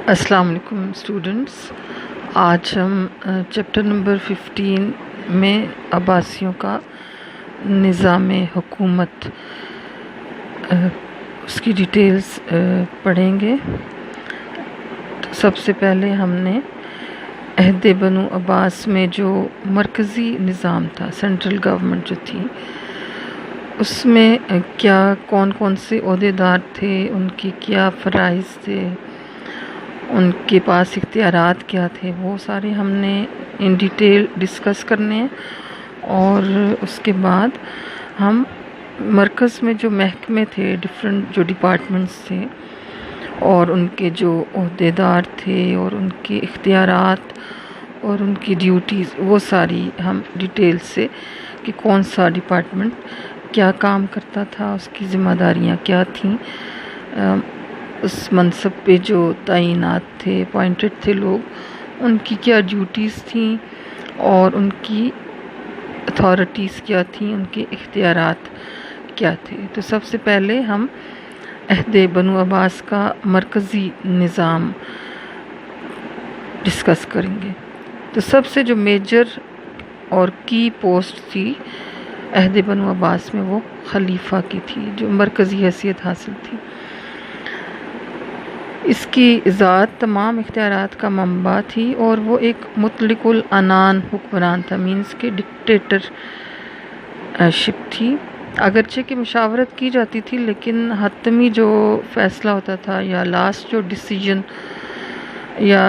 السلام علیکم اسٹوڈنٹس، آج ہم چیپٹر نمبر 15 میں عباسیوں کا نظام حکومت اس کی ڈیٹیلز پڑھیں گے۔ تو سب سے پہلے ہم نے عہد بنو عباس میں جو مرکزی نظام تھا، سینٹرل گورنمنٹ جو تھی، اس میں کیا کون کون سے عہدیدار تھے، ان کی کیا فرائض تھے، ان کے پاس اختیارات کیا تھے، وہ سارے ہم نے ان ڈیٹیل ڈسکس کرنے ہیں۔ اور اس کے بعد ہم مرکز میں جو محکمے تھے، ڈفرینٹ جو ڈپارٹمنٹس تھے اور ان کے جو عہدیدار تھے اور ان کے اختیارات اور ان کی ڈیوٹیز، وہ ساری ہم ڈیٹیل سے کہ کون سا ڈپارٹمنٹ کیا کام کرتا تھا، اس کی ذمہ داریاں کیا تھیں، اس منصب پہ جو تعینات تھے، اپوائنٹڈ تھے لوگ، ان کی کیا ڈیوٹیز تھیں اور ان کی اتھارٹیز کیا تھیں، ان کے اختیارات کیا تھے۔ تو سب سے پہلے ہم عہد بنو عباس کا مرکزی نظام ڈسکس کریں گے۔ تو سب سے جو میجر اور کی پوسٹ تھی عہد بنو عباس میں، وہ خلیفہ کی تھی، جو مرکزی حیثیت حاصل تھی۔ اس کی ذات تمام اختیارات کا منبع تھی اور وہ ایک مطلق العنان حکمران تھا، مینس کہ ڈکٹیٹر شپ تھی۔ اگرچہ کہ مشاورت کی جاتی تھی، لیکن حتمی جو فیصلہ ہوتا تھا یا لاسٹ جو ڈیسیجن یا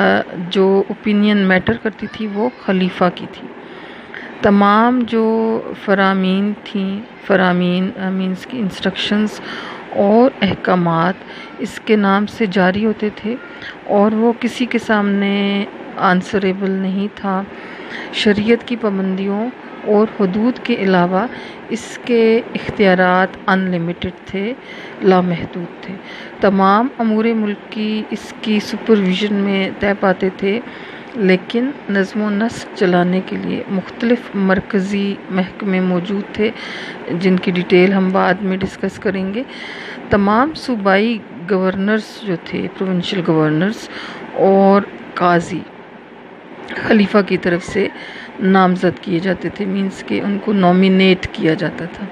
جو اوپینین میٹر کرتی تھی، وہ خلیفہ کی تھی۔ تمام جو فرامین مینس کی انسٹرکشنز اور احکامات اس کے نام سے جاری ہوتے تھے اور وہ کسی کے سامنے آنسریبل نہیں تھا۔ شریعت کی پابندیوں اور حدود کے علاوہ اس کے اختیارات ان لمیٹڈ تھے، لامحدود تھے۔ تمام امور ملک کی اس کی سپرویژن میں طے پاتے تھے، لیکن نظم و نسق چلانے کے لیے مختلف مرکزی محکمے موجود تھے، جن کی ڈیٹیل ہم بعد میں ڈسکس کریں گے۔ تمام صوبائی گورنرز جو تھے، پروونشل گورنرز اور قاضی، خلیفہ کی طرف سے نامزد کیے جاتے تھے، مینس کہ ان کو نومینیٹ کیا جاتا تھا۔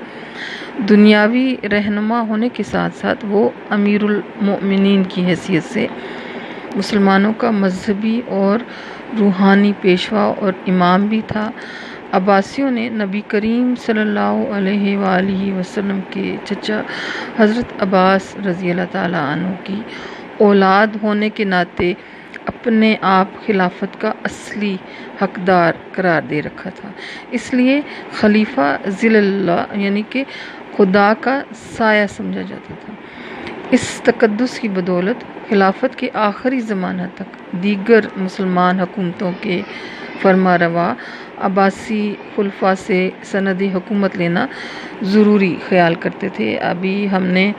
دنیاوی رہنما ہونے کے ساتھ ساتھ وہ امیر المؤمنین کی حیثیت سے مسلمانوں کا مذہبی اور روحانی پیشوا اور امام بھی تھا۔ عباسیوں نے نبی کریم صلی اللہ علیہ وآلہ وسلم کے چچا حضرت عباس رضی اللہ تعالیٰ عنہ کی اولاد ہونے کے ناطے اپنے آپ خلافت کا اصلی حقدار قرار دے رکھا تھا، اس لیے خلیفہ ذل اللہ یعنی کہ خدا کا سایہ سمجھا جاتا تھا۔ اس تقدس کی بدولت خلافت کے آخری زمانہ تک دیگر مسلمان حکومتوں کے فرما روا عباسی خلفاء سے سند حکومت لینا ضروری خیال کرتے تھے۔ ابھی ہم نے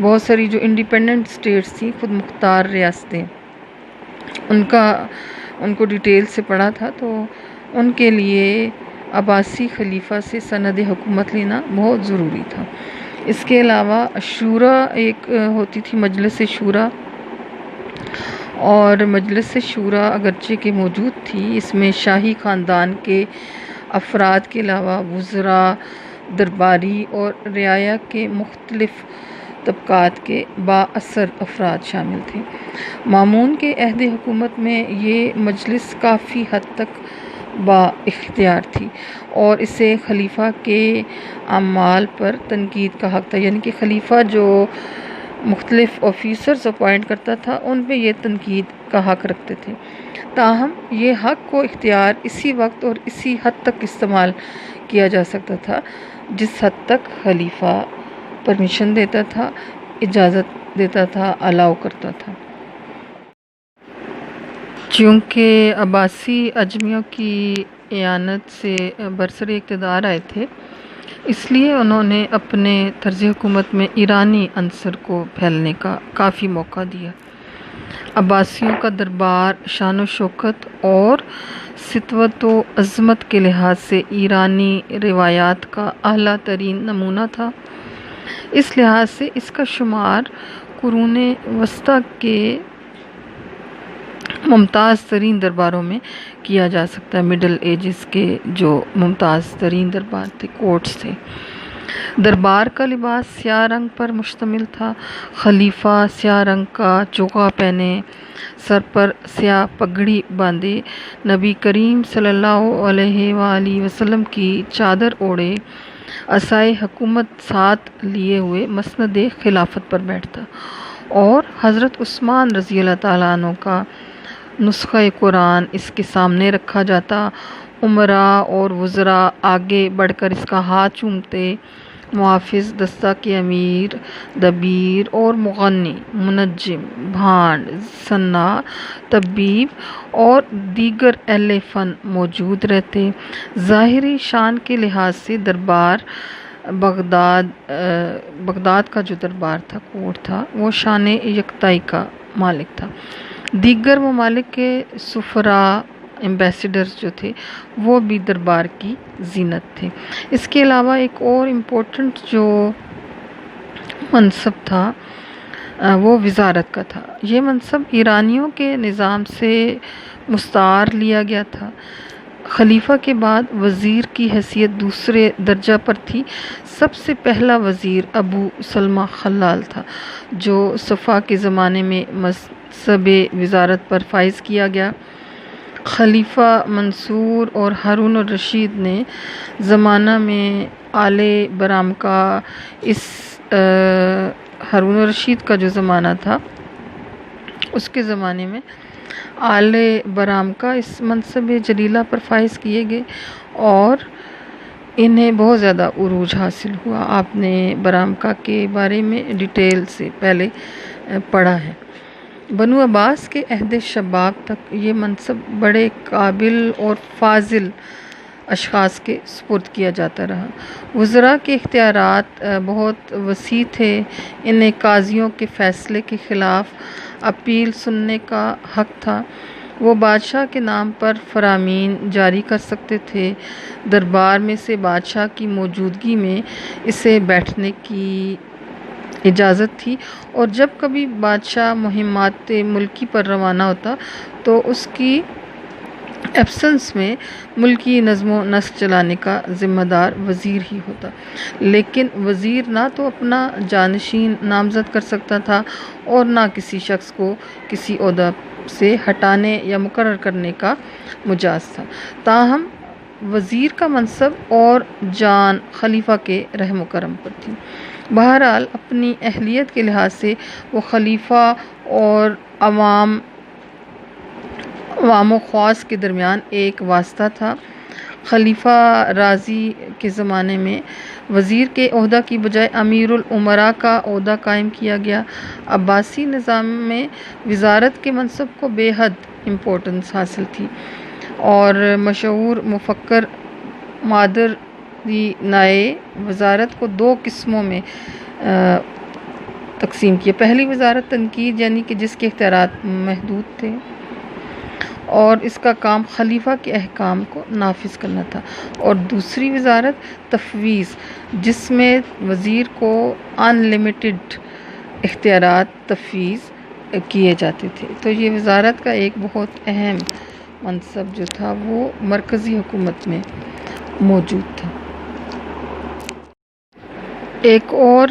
بہت ساری جو انڈیپینڈنٹ اسٹیٹس تھیں، خود مختار ریاستیں، ان کو ڈیٹیل سے پڑھا تھا، تو ان کے لیے عباسی خلیفہ سے سند حکومت لینا بہت ضروری تھا۔ اس کے علاوہ شورا ایک ہوتی تھی، مجلس شورا، اور مجلس شورا اگرچہ کہ موجود تھی، اس میں شاہی خاندان کے افراد کے علاوہ وزراء، درباری اور رعایا کے مختلف طبقات کے بااثر افراد شامل تھے۔ مامون کے عہد حکومت میں یہ مجلس کافی حد تک با اختیار تھی اور اسے خلیفہ کے اعمال پر تنقید کا حق تھا، یعنی کہ خلیفہ جو مختلف آفیسرز اپوائنٹ کرتا تھا، ان پہ یہ تنقید کا حق رکھتے تھے۔ تاہم یہ حق و اختیار اسی وقت اور اسی حد تک استعمال کیا جا سکتا تھا جس حد تک خلیفہ پرمیشن دیتا تھا، اجازت دیتا تھا، الاؤ کرتا تھا۔ چونکہ عباسی اجمیوں کی اعانت سے برسر اقتدار آئے تھے، اس لیے انہوں نے اپنے طرز حکومت میں ایرانی عنصر کو پھیلنے کا کافی موقع دیا۔ عباسیوں کا دربار شان و شوکت اور سطوت و عظمت کے لحاظ سے ایرانی روایات کا اعلیٰ ترین نمونہ تھا۔ اس لحاظ سے اس کا شمار قرون وسطیٰ کے ممتاز ترین درباروں میں کیا جا سکتا ہے۔ مڈل ایجز کے جو ممتاز ترین دربار تھے، کورٹس تھے۔ دربار کا لباس سیاہ رنگ پر مشتمل تھا۔ خلیفہ سیاہ رنگ کا چوغا پہنے، سر پر سیاہ پگڑی باندھے، نبی کریم صلی اللہ علیہ وآلہ وسلم کی چادر اوڑھے، عصائے حکومت ساتھ لیے ہوئے مسند خلافت پر بیٹھتا، اور حضرت عثمان رضی اللہ تعالیٰ عنہ کا نسخہ قرآن اس کے سامنے رکھا جاتا۔ امراء اور وزراء آگے بڑھ کر اس کا ہاتھ چومتے۔ محافظ، دستہ کے امیر، دبیر اور مغنی، منجم، بھانڈ، صناع، طبیب اور دیگر اہل فن موجود رہتے۔ ظاہری شان کے لحاظ سے دربار بغداد کا جو دربار تھا، کورٹ تھا، وہ شان یکتائی کا مالک تھا۔ دیگر ممالک کے سفراء، ایمبیسیڈرز جو تھے، وہ بھی دربار کی زینت تھے۔ اس کے علاوہ ایک اور امپورٹنٹ جو منصب تھا وہ وزارت کا تھا۔ یہ منصب ایرانیوں کے نظام سے مستعار لیا گیا تھا۔ خلیفہ کے بعد وزیر کی حیثیت دوسرے درجہ پر تھی۔ سب سے پہلا وزیر ابو سلمہ خلال تھا، جو صفا کے زمانے میں منصب وزارت پر فائز کیا گیا۔ خلیفہ منصور اور ہارون الرشید نے زمانہ میں آل برام کا ہارون الرشید کا جو زمانہ تھا، اس کے زمانے میں آل برام کا اس منصب جلیلہ پر فائز کیے گئے اور انہیں بہت زیادہ عروج حاصل ہوا۔ آپ نے برامکا کے بارے میں ڈیٹیل سے پہلے پڑھا ہے۔ بنو عباس کے عہد شباب تک یہ منصب بڑے قابل اور فاضل اشخاص کے سپرد کیا جاتا رہا۔ وزراء کے اختیارات بہت وسیع تھے۔ انہیں قاضیوں کے فیصلے کے خلاف اپیل سننے کا حق تھا۔ وہ بادشاہ کے نام پر فرامین جاری کر سکتے تھے۔ دربار میں سے بادشاہ کی موجودگی میں اسے بیٹھنے کی اجازت تھی، اور جب کبھی بادشاہ مہمات ملکی پر روانہ ہوتا تو اس کی ایبسنس میں ملکی نظم و نسق چلانے کا ذمہ دار وزیر ہی ہوتا، لیکن وزیر نہ تو اپنا جانشین نامزد کر سکتا تھا اور نہ کسی شخص کو کسی عہدہ سے ہٹانے یا مقرر کرنے کا مجاز تھا۔ تاہم وزیر کا منصب اور جان خلیفہ کے رحم و کرم پر تھی۔ بہرحال اپنی اہلیت کے لحاظ سے وہ خلیفہ اور عوام و خواص کے درمیان ایک واسطہ تھا۔ خلیفہ رازی کے زمانے میں وزیر کے عہدہ کی بجائے امیر الامراء کا عہدہ قائم کیا گیا۔ عباسی نظام میں وزارت کے منصب کو بے حد امپورٹنس حاصل تھی، اور مشہور مفکر مادردینائے وزارت کو دو قسموں میں تقسیم کیا۔ پہلی وزارت تنقید، یعنی کہ جس کے اختیارات محدود تھے اور اس کا کام خلیفہ کے احکام کو نافذ کرنا تھا، اور دوسری وزارت تفویض، جس میں وزیر کو ان لمیٹڈ اختیارات تفویض کیے جاتے تھے۔ تو یہ وزارت کا ایک بہت اہم منصب جو تھا وہ مرکزی حکومت میں موجود تھا۔ ایک اور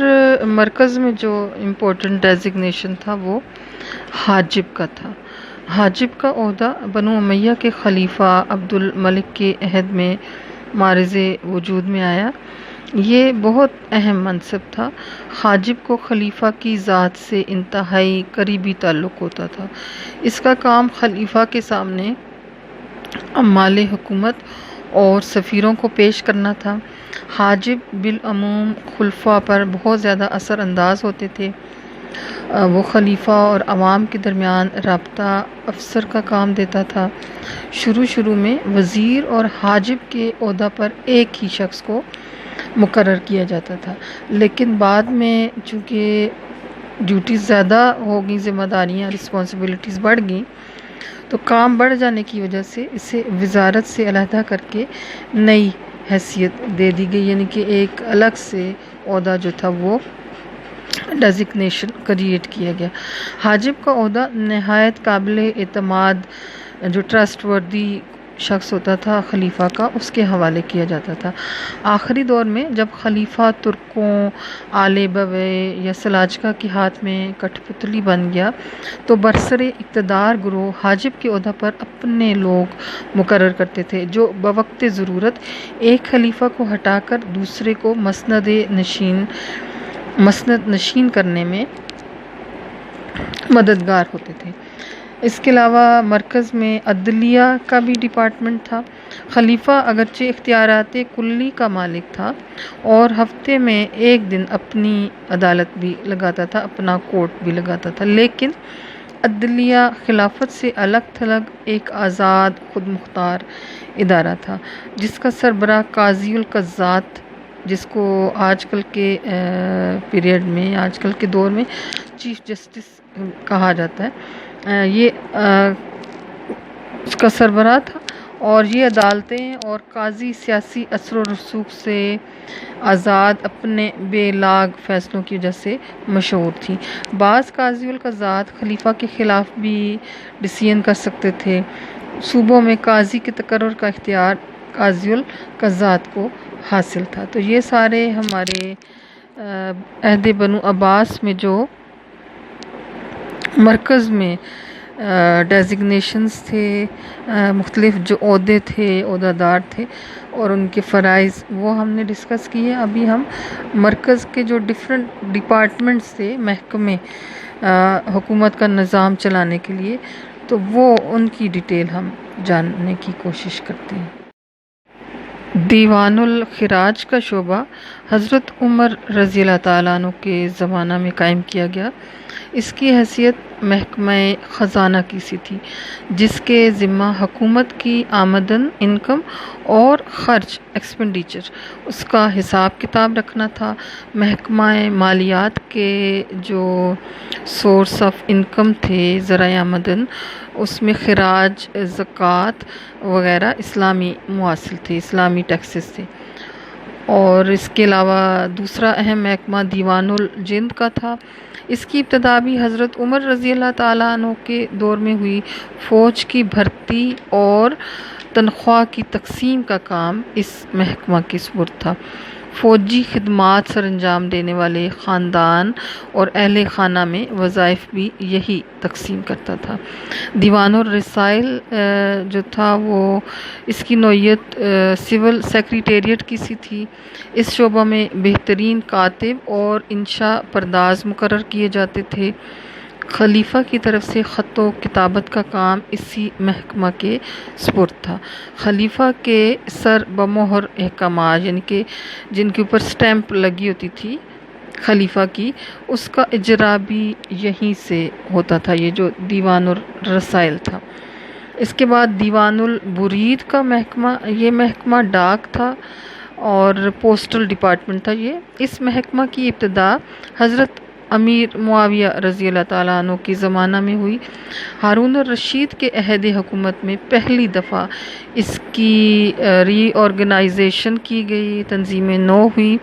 مرکز میں جو امپورٹنٹ ڈیزگنیشن تھا وہ حاجب کا تھا۔ حاجب کا عہدہ بنو امیہ کے خلیفہ عبد الملک کے عہد میں معرض وجود میں آیا۔ یہ بہت اہم منصب تھا۔ حاجب کو خلیفہ کی ذات سے انتہائی قریبی تعلق ہوتا تھا۔ اس کا کام خلیفہ کے سامنے عمال حکومت اور سفیروں کو پیش کرنا تھا۔ حاجب بالعموم خلفاء پر بہت زیادہ اثر انداز ہوتے تھے۔ وہ خلیفہ اور عوام کے درمیان رابطہ افسر کا کام دیتا تھا۔ شروع میں وزیر اور حاجب کے عہدہ پر ایک ہی شخص کو مقرر کیا جاتا تھا، لیکن بعد میں چونکہ ڈیوٹیز زیادہ ہو گئیں، ذمہ داریاں، رسپانسبلٹیز بڑھ گئیں، تو کام بڑھ جانے کی وجہ سے اسے وزارت سے علیحدہ کر کے نئی حیثیت دے دی گئی، یعنی کہ ایک الگ سے عہدہ جو تھا وہ ڈیزگنیشن کریٹ کیا گیا۔ حاجب کا عہدہ نہایت قابل اعتماد جو ٹرسٹ وردی شخص ہوتا تھا خلیفہ کا، اس کے حوالے کیا جاتا تھا۔ آخری دور میں جب خلیفہ ترکوں، آل بوے یا سلاجقہ کے ہاتھ میں کٹھ پتلی بن گیا تو برسر اقتدار گروہ حاجب کے عہدہ پر اپنے لوگ مقرر کرتے تھے جو بوقت ضرورت ایک خلیفہ کو ہٹا کر دوسرے کو مسند نشین کرنے میں مددگار ہوتے تھے۔ اس کے علاوہ مرکز میں عدلیہ کا بھی ڈپارٹمنٹ تھا۔ خلیفہ اگرچہ اختیارات کلی کا مالک تھا اور ہفتے میں ایک دن اپنی عدالت بھی لگاتا تھا، اپنا کورٹ بھی لگاتا تھا، لیکن عدلیہ خلافت سے الگ تھلگ ایک آزاد خود مختار ادارہ تھا جس کا سربراہ قاضی القضات، جس کو آج کل کے پیریڈ میں، آج کل کے دور میں چیف جسٹس کہا جاتا ہے، یہ اس کا سربراہ تھا۔ اور یہ عدالتیں اور قاضی سیاسی اثر و رسوخ سے آزاد اپنے بے لاگ فیصلوں کی وجہ سے مشہور تھی۔ بعض قاضی القضات خلیفہ کے خلاف بھی ڈسیزن کر سکتے تھے۔ صوبوں میں قاضی کے تقرر کا اختیار قاضی القضات کو حاصل تھا۔ تو یہ سارے ہمارے عہد بنو عباس میں جو مرکز میں ڈیزگنیشنز تھے، مختلف جو عہدے تھے، عہدہ دار تھے اور ان کے فرائض، وہ ہم نے ڈسکس کیے۔ ابھی ہم مرکز کے جو ڈفرینٹ ڈپارٹمنٹس تھے، محکمے حکومت کا نظام چلانے کے لیے، تو وہ ان کی ڈیٹیل ہم جاننے کی کوشش کرتے ہیں۔ دیوان الخراج کا شعبہ حضرت عمر رضی اللہ تعالیٰ عنہ کے زمانہ میں قائم کیا گیا۔ اس کی حیثیت محکمہ خزانہ کی سی تھی، جس کے ذمہ حکومت کی آمدن، انکم اور خرچ، ایکسپینڈیچر، اس کا حساب کتاب رکھنا تھا۔ محکمہ مالیات کے جو سورس آف انکم تھے، ذرائع آمدن، اس میں خراج، زکوٰۃ وغیرہ اسلامی مواصل تھے، اسلامی ٹیکسز تھے۔ اور اس کے علاوہ دوسرا اہم محکمہ دیوان الجند کا تھا۔ اس کی ابتدا بھی حضرت عمر رضی اللہ تعالیٰ عنہ کے دور میں ہوئی۔ فوج کی بھرتی اور تنخواہ کی تقسیم کا کام اس محکمہ کے سپرد تھا۔ فوجی خدمات سر انجام دینے والے خاندان اور اہل خانہ میں وظائف بھی یہی تقسیم کرتا تھا۔ دیوان الرسائل جو تھا وہ اس کی نوعیت سول سیکریٹریٹ کی سی تھی۔ اس شعبہ میں بہترین کاتب اور انشاء پرداز مقرر کیے جاتے تھے۔ خلیفہ کی طرف سے خط و کتابت کا کام اسی محکمہ کے سپرد تھا۔ خلیفہ کے سر بمہر احکامات، یعنی کہ جن کے اوپر سٹیمپ لگی ہوتی تھی خلیفہ کی، اس کا اجرا بھی یہیں سے ہوتا تھا، یہ جو دیوان الرسائل تھا۔ اس کے بعد دیوان البرید کا محکمہ، یہ محکمہ ڈاک تھا اور پوسٹل ڈپارٹمنٹ تھا۔ اس محکمہ کی ابتدا حضرت امیر معاویہ رضی اللہ تعالیٰ عنہ کی زمانہ میں ہوئی۔ ہارون الرشید کے عہد حکومت میں پہلی دفعہ اس کی ری آرگنائزیشن کی گئی، تنظیم نو ہوئی۔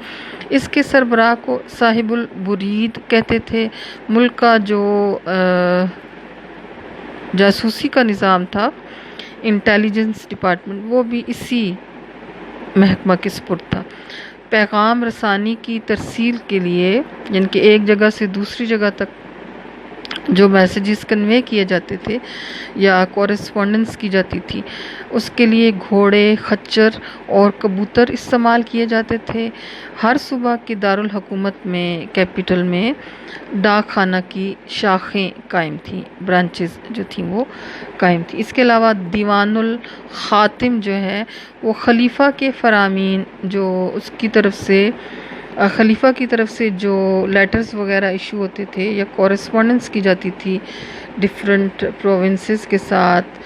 اس کے سربراہ کو صاحب البرید کہتے تھے۔ ملک کا جو جاسوسی کا نظام تھا، انٹیلیجنس ڈپارٹمنٹ، وہ بھی اسی محکمہ کے سپرد تھا۔ پیغام رسانی کی ترسیل کے لیے، یعنی کہ ایک جگہ سے دوسری جگہ تک جو میسیجز کنوے کیے جاتے تھے یا کورسپونڈنس کی جاتی تھی، اس کے لیے گھوڑے، خچر اور کبوتر استعمال کیے جاتے تھے۔ ہر صوبہ کے دارالحکومت میں، کیپٹل میں، ڈاک خانہ کی شاخیں قائم تھیں، برانچز جو تھیں وہ قائم تھیں۔ اس کے علاوہ دیوان الخاتم جو ہے وہ خلیفہ کے فرامین، جو اس کی طرف سے خلیفہ کی طرف سے جو لیٹرز وغیرہ ایشو ہوتے تھے یا کورسپونڈنس کی جاتی تھی ڈفرینٹ پروونسز کے ساتھ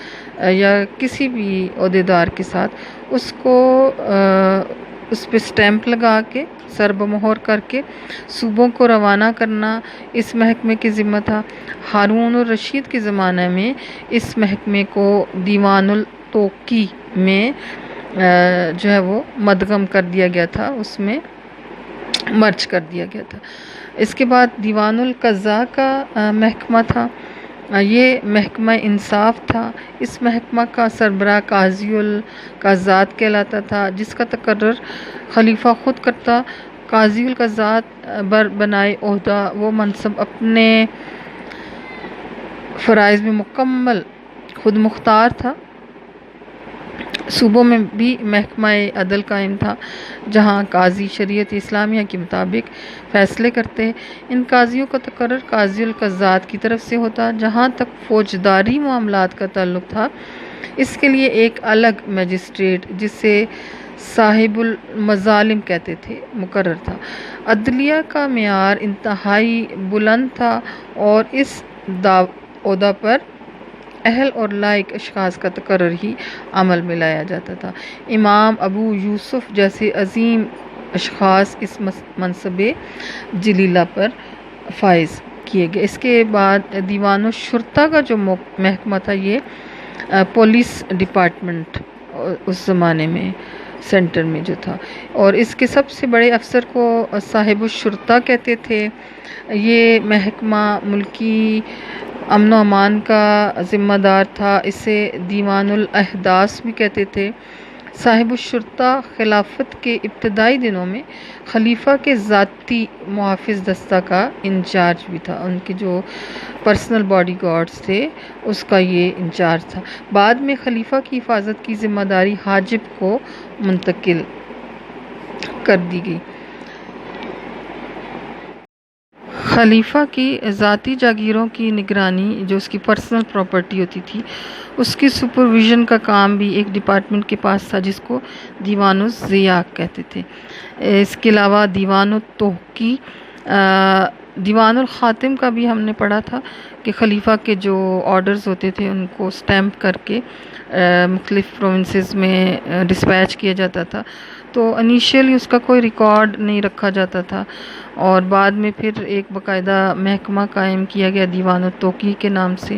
یا کسی بھی عہدیدار کے ساتھ، اس کو اس پہ سٹیمپ لگا کے، سر بمہر کر کے صوبوں کو روانہ کرنا اس محکمے کی ذمہ تھا۔ ہارون الرشید کے زمانے میں اس محکمے کو دیوان التوقی میں جو ہے وہ مدغم کر دیا گیا تھا۔ اس میں مرج کر دیا گیا تھا۔ اس کے بعد دیوان القضاء کا محکمہ تھا، یہ محکمہ انصاف تھا۔ اس محکمہ کا سربراہ قاضی القضات کہلاتا تھا، جس کا تقرر خلیفہ خود کرتا۔ قاضی القضات بنائے عہدہ وہ منصب اپنے فرائض میں مکمل خود مختار تھا۔ صوبوں میں بھی محکمہ عدل قائم تھا، جہاں قاضی شریعت اسلامیہ کے مطابق فیصلے کرتے۔ ان قاضیوں کا تقرر قاضی القضات کی طرف سے ہوتا۔ جہاں تک فوجداری معاملات کا تعلق تھا، اس کے لیے ایک الگ مجسٹریٹ، جسے صاحب المظالم کہتے تھے، مقرر تھا۔ عدلیہ کا معیار انتہائی بلند تھا اور اس عہدہ پر اہل اور لائق اشخاص کا تقرر ہی عمل میں لایا جاتا تھا۔ امام ابو یوسف جیسے عظیم اشخاص اس منصب جلیلہ پر فائز کیے گئے۔ اس کے بعد دیوان الشرطہ کا جو محکمہ تھا، یہ پولیس ڈپارٹمنٹ اس زمانے میں سینٹر میں جو تھا، اور اس کے سب سے بڑے افسر کو صاحب الشرطہ کہتے تھے۔ یہ محکمہ ملکی امن و امان کا ذمہ دار تھا، اسے دیوان الاحداث بھی کہتے تھے۔ صاحب الشرطہ خلافت کے ابتدائی دنوں میں خلیفہ کے ذاتی محافظ دستہ کا انچارج بھی تھا، ان کے جو پرسنل باڈی گارڈز تھے اس کا یہ انچارج تھا۔ بعد میں خلیفہ کی حفاظت کی ذمہ داری حاجب کو منتقل کر دی گئی۔ خلیفہ کی ذاتی جاگیروں کی نگرانی، جو اس کی پرسنل پراپرٹی ہوتی تھی، اس کی سپرویژن کا کام بھی ایک ڈپارٹمنٹ کے پاس تھا، جس کو دیوان الضیاء کہتے تھے۔ اس کے علاوہ دیوان التوقی، دیوان الخاتم کا بھی ہم نے پڑھا تھا کہ خلیفہ کے جو آرڈرز ہوتے تھے ان کو سٹیمپ کر کے مختلف پروونسز میں ڈسپیچ کیا جاتا تھا، تو انیشیلی اس کا کوئی ریکارڈ نہیں رکھا جاتا تھا، اور بعد میں پھر ایک باقاعدہ محکمہ قائم کیا گیا دیوان التوقی کے نام سے،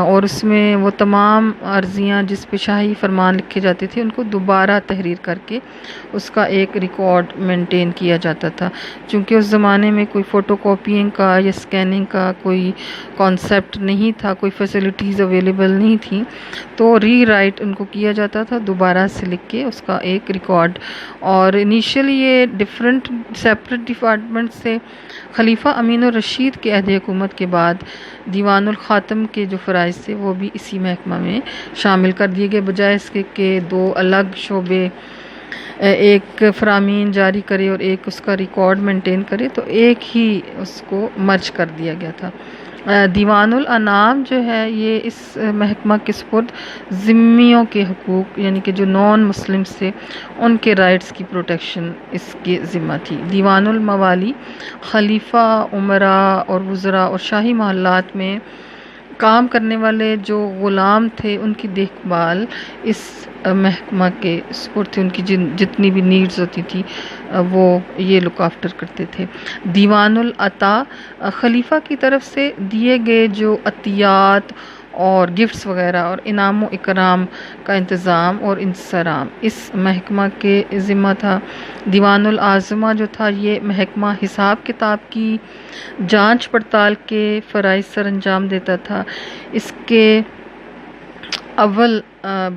اور اس میں وہ تمام عرضیاں جس پہ شاہی فرمان لکھے جاتے تھے ان کو دوبارہ تحریر کر کے اس کا ایک ریکارڈ مینٹین کیا جاتا تھا۔ چونکہ اس زمانے میں کوئی فوٹو کاپینگ کا یا اسکیننگ کا کوئی کانسیپٹ نہیں تھا، کوئی فیسلٹیز اویلیبل نہیں تھیں، تو ری رائٹ ان کو کیا جاتا تھا دوبارہ سے لکھ کے اس کا ایک ریکارڈ۔ اور انیشیلی یہ ڈفرینٹ سیپریٹ ڈپارٹمنٹ سے۔ خلیفہ امین الرشید کے عہد حکومت کے بعد دیوان الخاتم کے جو فرائض تھے وہ بھی اسی محکمہ میں شامل کر دیے گئے، بجائے اس کے کہ دو الگ شعبے، ایک فرامین جاری کرے اور ایک اس کا ریکارڈ مینٹین کرے، تو ایک ہی اس کو مرج کر دیا گیا تھا۔ دیوان الانام جو ہے یہ اس محکمہ کے سپرد ذمیوں کے حقوق، یعنی کہ جو نان مسلمس تھے ان کے رائٹس کی پروٹیکشن اس کی ذمہ تھی۔ دیوان الموالی خلیفہ، امراء اور وزراء اور شاہی محلات میں کام کرنے والے جو غلام تھے ان کی دیکھ بھال اس محکمہ کے سپرد تھی، ان کی جتنی بھی نیڈز ہوتی تھی وہ یہ لک آفٹر کرتے تھے۔ دیوان العطا خلیفہ کی طرف سے دیے گئے جو عطیات اور گفٹس وغیرہ اور انعام و اکرام کا انتظام اور انصرام اس محکمہ کے ذمہ تھا۔ دیوان العاظمہ جو تھا یہ محکمہ حساب کتاب کی جانچ پڑتال کے فرائض سر انجام دیتا تھا۔ اس کے اول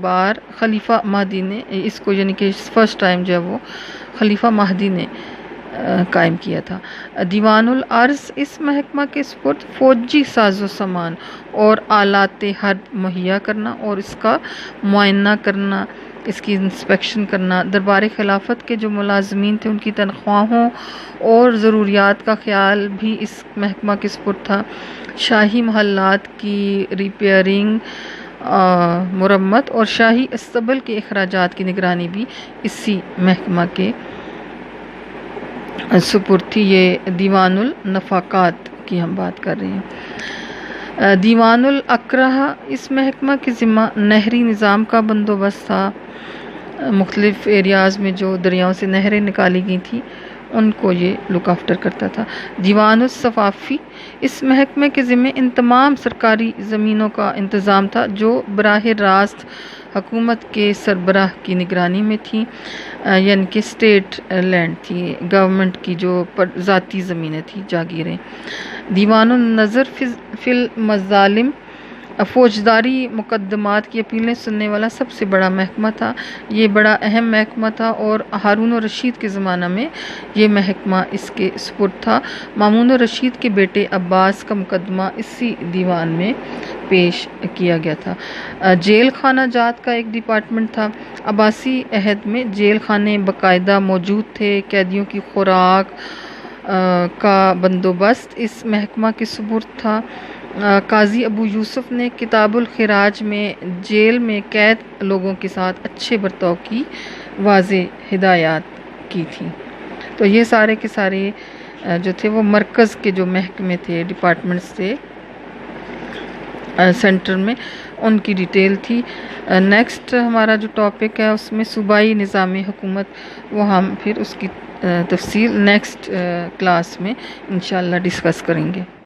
بار خلیفہ مہدی نے اس کو، یعنی کہ فرسٹ ٹائم جو ہے وہ خلیفہ مہدی نے قائم کیا تھا۔ دیوان العرض اس محکمہ کے سپرد فوجی ساز و سامان اور آلات حرب مہیا کرنا اور اس کا معائنہ کرنا، اس کی انسپیکشن کرنا، دربار خلافت کے جو ملازمین تھے ان کی تنخواہوں اور ضروریات کا خیال بھی اس محکمہ کے سپرد تھا۔ شاہی محلات کی ریپیئرنگ، مرمت اور شاہی استبل کے اخراجات کی نگرانی بھی اسی محکمہ کے سپرد تھی۔ یہ دیوان النفقات کی ہم بات کر رہے ہیں۔ دیوان الاقرہ اس محکمہ کے ذمہ نہری نظام کا بندوبست تھا۔ مختلف ایریاز میں جو دریاؤں سے نہریں نکالی گئی تھیں ان کو یہ لک آفٹر کرتا تھا۔ دیوان الصفافی اس محکمے کے ذمہ ان تمام سرکاری زمینوں کا انتظام تھا جو براہ راست حکومت کے سربراہ کی نگرانی میں تھیں، یعنی کہ اسٹیٹ لینڈ تھی، گورنمنٹ کی جو ذاتی زمینیں تھیں، جاگیریں۔ دیوان النظر فی المظالم فوجداری مقدمات کی اپیلیں سننے والا سب سے بڑا محکمہ تھا۔ یہ بڑا اہم محکمہ تھا اور ہارون الرشید کے زمانہ میں یہ محکمہ اس کے سپرد تھا۔ مامون الرشید کے بیٹے عباس کا مقدمہ اسی دیوان میں پیش کیا گیا تھا۔ جیل خانہ جات کا ایک ڈپارٹمنٹ تھا۔ عباسی عہد میں جیل خانے باقاعدہ موجود تھے۔ قیدیوں کی خوراک کا بندوبست اس محکمہ کے سپرد تھا۔ قاضی ابو یوسف نے کتاب الخراج میں جیل میں قید لوگوں کے ساتھ اچھے برتاؤ کی واضح ہدایات کی تھیں۔ تو یہ سارے کے سارے جو تھے وہ مرکز کے جو محکمے تھے، ڈپارٹمنٹس تھے سینٹر میں، ان کی ڈیٹیل تھی۔ نیکسٹ ہمارا جو ٹاپک ہے اس میں صوبائی نظام حکومت، وہ ہم پھر اس کی تفصیل نیکسٹ کلاس میں انشاءاللہ ڈسکس کریں گے۔